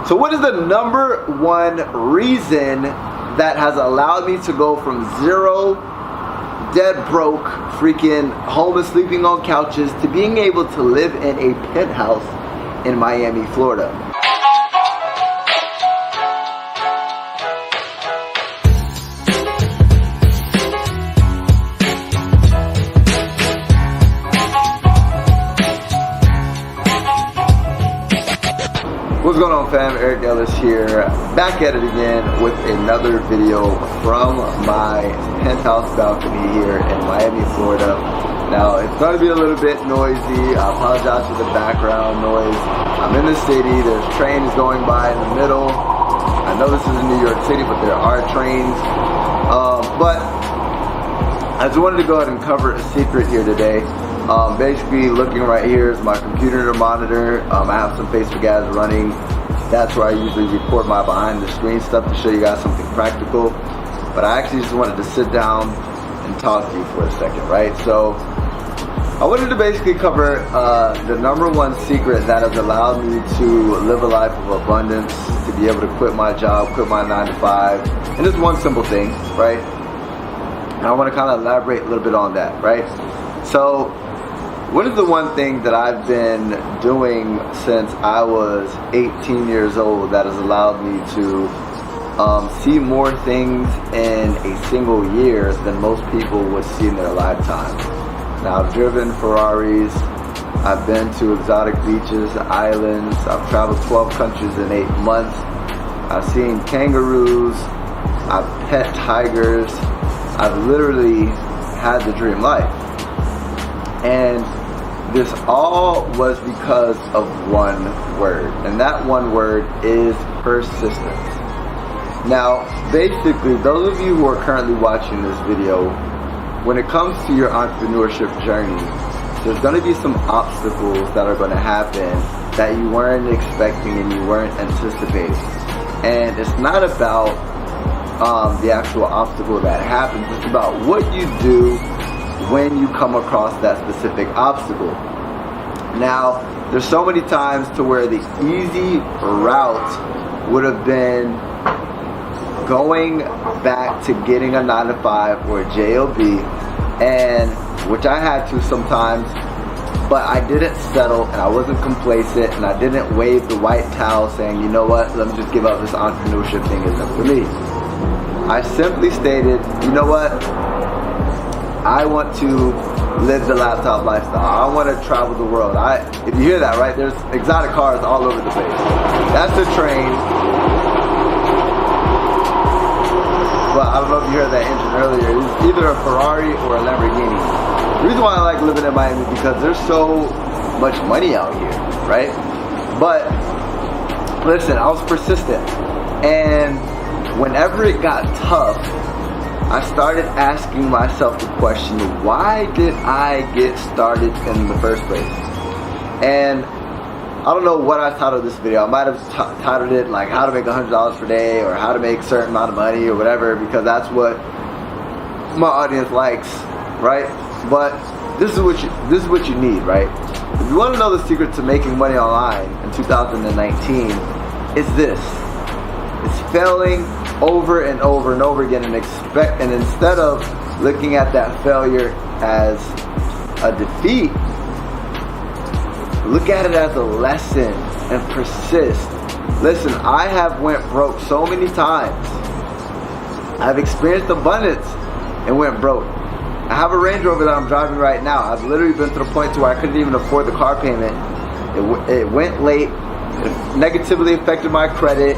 So what is the number one reason that has allowed me to go from zero, dead broke, freaking homeless, sleeping on couches, to being able to live in a penthouse in Miami, Florida? What's going on, fam? Eric Ellis here, back at it again with another video from my penthouse balcony here in Miami, Florida. Now, it's going to be a little bit noisy. I apologize for the background noise. I'm in the city. There's trains going by in the middle. I know this is in New York City, but there are trains. But I just wanted to go ahead and cover a secret here today. Basically, looking right here is my computer monitor. I have some Facebook ads running. That's where I usually record my behind the screen stuff to show you guys something practical. But I actually just wanted to sit down and talk to you for a second, right? So I wanted to basically cover the number one secret that has allowed me to live a life of abundance, to be able to quit my job, quit my 9 to 5, and just one simple thing, right? And I want to kind of elaborate a little bit on that, right? So what is the one thing that I've been doing since I was 18 years old that has allowed me to see more things in a single year than most people would see in their lifetime? Now, I've driven Ferraris, I've been to exotic beaches, islands, I've traveled 12 countries in 8 months, I've seen kangaroos, I've pet tigers, I've literally had the dream life. And this all was because of one word, and that one word is persistence. Now, basically, those of you who are currently watching this video, when it comes to your entrepreneurship journey, there's going to be some obstacles that are going to happen that you weren't expecting and you weren't anticipating. And it's not about the actual obstacle that happens, it's about what you do when you come across that specific obstacle. Now, there's so many times to where the easy route would have been going back to getting a 9 to 5 or a JOB, and which I had to sometimes, but I didn't settle and I wasn't complacent and I didn't wave the white towel saying, you know what, let me just give up, this entrepreneurship thing isn't for me. I simply stated, you know what, I want to live the laptop lifestyle. I want to travel the world. If you hear that, right, there's exotic cars all over the place. That's a train. Well, I don't know if you heard that engine earlier. It's either a Ferrari or a Lamborghini. The reason why I like living in Miami is because there's so much money out here, right? But listen, I was persistent. And whenever it got tough, I started asking myself the question, why did I get started in the first place? And I don't know what I titled this video. I might have titled it like how to make $100 per day or how to make a certain amount of money or whatever, because that's what my audience likes, right? But this is what you need, right? If you want to know the secret to making money online in 2019, it's this. It's failing over and over and over again, and instead of looking at that failure as a defeat, look at it as a lesson and persist. Listen, I have went broke so many times. I've experienced abundance and went broke. I have a Range Rover that I'm driving right now. I've literally been to the point to where I couldn't even afford the car payment. It went late. It negatively affected my credit.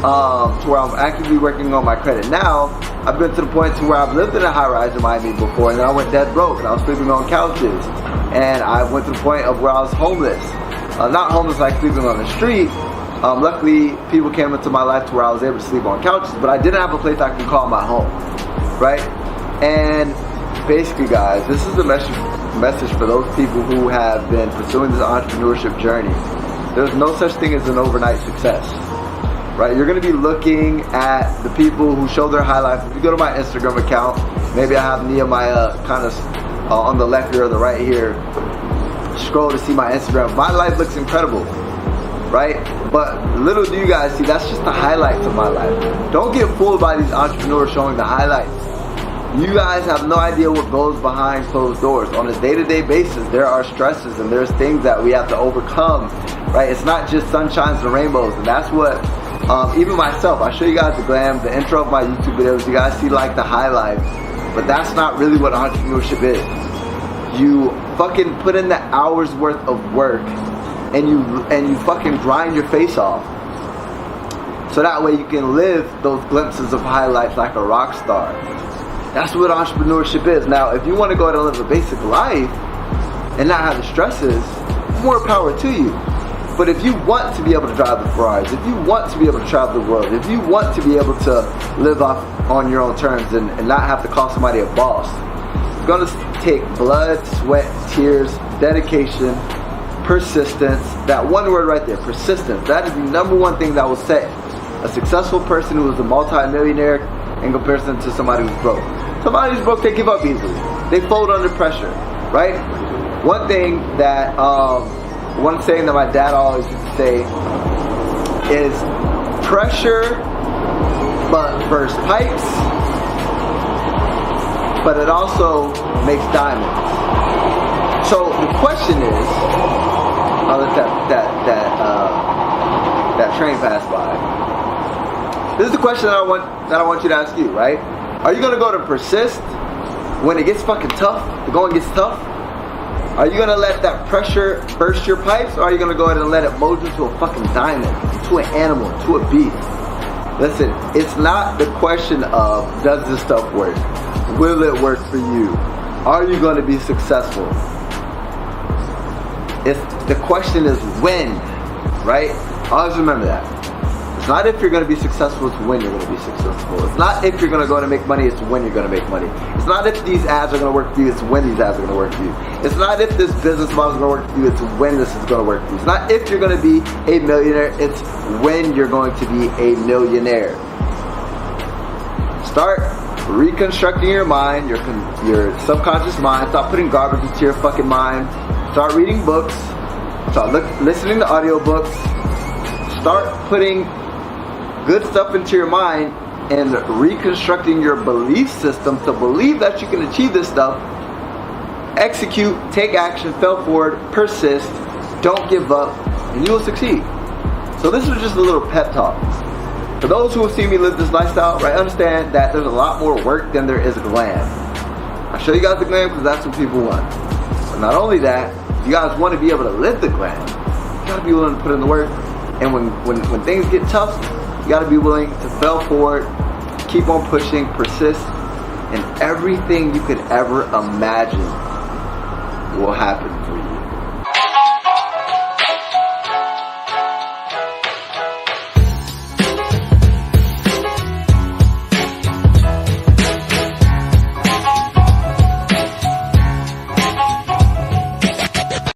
To where I'm actively working on my credit now. I've been to the point to where I've lived in a high-rise in Miami before, and then I went dead broke, and I was sleeping on couches. And I went to the point of where I was homeless. Not homeless like sleeping on the street. Luckily, people came into my life to where I was able to sleep on couches, but I didn't have a place I could call my home, right? And basically, guys, this is the message for those people who have been pursuing this entrepreneurship journey. There's no such thing as an overnight success. Right, you're going to be looking at the people who show their highlights. If you go to my Instagram account, maybe I have Nehemiah kind of on the left here or the right here. Scroll to see my Instagram. My life looks incredible, right? But little do you guys see, that's just the highlights of my life. Don't get fooled by these entrepreneurs showing the highlights. You guys have no idea what goes behind closed doors. On a day-to-day basis, there are stresses and there's things that we have to overcome, right? It's not just sunshines and rainbows, and that's what, even myself, I show you guys the glam, the intro of my YouTube videos, you guys see like the highlights, but that's not really what entrepreneurship is. You fucking put in the hours worth of work and you fucking grind your face off. So that way you can live those glimpses of highlights like a rock star. That's what entrepreneurship is. Now, if you want to go out and live a basic life and not have the stresses, more power to you. But if you want to be able to drive the Ferraris, if you want to be able to travel the world, if you want to be able to live off on your own terms and not have to call somebody a boss, it's going to take blood, sweat, tears, dedication, persistence. That one word right there, persistence. That is the number one thing that will set a successful person who is a multi-millionaire in comparison to somebody who's broke. Somebody who's broke, they give up easily. They fold under pressure, right? One thing that, one saying that my dad always used to say is pressure but bursts pipes, but it also makes diamonds. So the question is, I'll let that train pass by. This is the question that I want you to ask you, right? Are you gonna go to persist when it gets fucking tough? The going gets tough? Are you gonna let that pressure burst your pipes, or are you gonna go ahead and let it mold you to a fucking diamond, to an animal, to a beast? Listen, it's not the question of does this stuff work? Will it work for you? Are you gonna be successful? The question is when, right? Always remember that. It's not if you're going to be successful, it's when you're going to be successful. It's not if you're going to go and make money, it's when you're going to make money. It's not if these ads are going to work for you, it's when these ads are going to work for you. It's not if this business model is going to work for you, it's when this is going to work for you. It's not if you're going to be a millionaire, it's when you're going to be a millionaire. Start reconstructing your mind, your subconscious mind. Stop putting garbage into your fucking mind. Start reading books. Start listening to audiobooks. Start putting good stuff into your mind and reconstructing your belief system to believe that you can achieve this stuff. Execute, take action, fail forward, persist, don't give up, and you will succeed. So this was just a little pep talk. For those who will see me live this lifestyle, right, understand that there's a lot more work than there is glam. I show you guys the glam because that's what people want. But not only that, you guys want to be able to live the glam. You gotta be willing to put in the work. And when things get tough, you gotta be willing to fail forward, keep on pushing, persist, and everything you could ever imagine will happen.